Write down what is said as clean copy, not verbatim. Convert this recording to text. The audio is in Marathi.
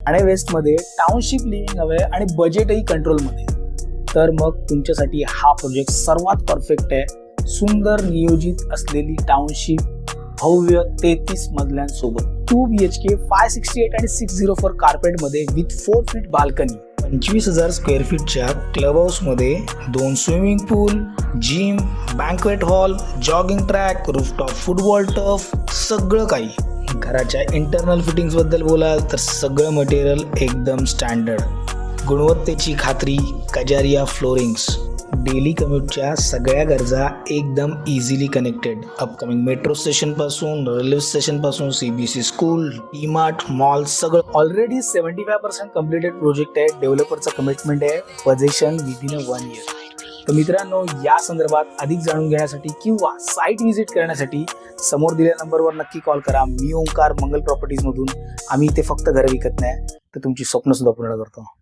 ठाणे वेस्ट मध्ये टाउनशिप लिव्हिंग हवंय आणि बजेटही कंट्रोल मध्ये, तर मग तुमच्यासाठी हा प्रोजेक्ट सर्वात परफेक्ट आहे। सुंदर नियोजित असलेली टाउनशिप, भव्य 33 मजल्यांसोबत 2 BHK 568 आणि 604 कार्पेट मध्ये विथ 4 फीट बाल्कनी, 25,000 स्क्वेअर फीटच्या क्लब हाऊस मध्ये 2 swimming pool, gym, banquet hall, jogging track, rooftop football turf, सगळं काही। घराच्या इंटरनल फिटिंग्स बद्दल बोलाल तर सगळं मटेरियल एकदम स्टँडर्ड, गुणवत्तेची खात्री, कजारिया फ्लोरिंग्स, डेली कम्युटच्या सगळ्या गरजा एकदम easily connected. Upcoming metro station पासून रेल्वे स्टेशन पासून CBSE स्कूल, डी-मार्ट, मॉल सगळं। ऑलरेडी 75% कम्प्लिटेड प्रोजेक्ट आहे। डेव्हलपरचं कमिटमेंट आहे पोझिशन विदिन 1 इयर। तर मित्रांनो, या संदर्भात अधिक जाणून घेण्यासाठी किंवा साईट व्हिजिट करण्यासाठी समोर दिलेल्या नंबरवर नक्की कॉल करा। मी ओंकार, मंगल प्रॉपर्टीज मधून। आम्ही इथे फक्त घर विकत नाही तर तुमची स्वप्न सुद्धा पूर्ण करतो।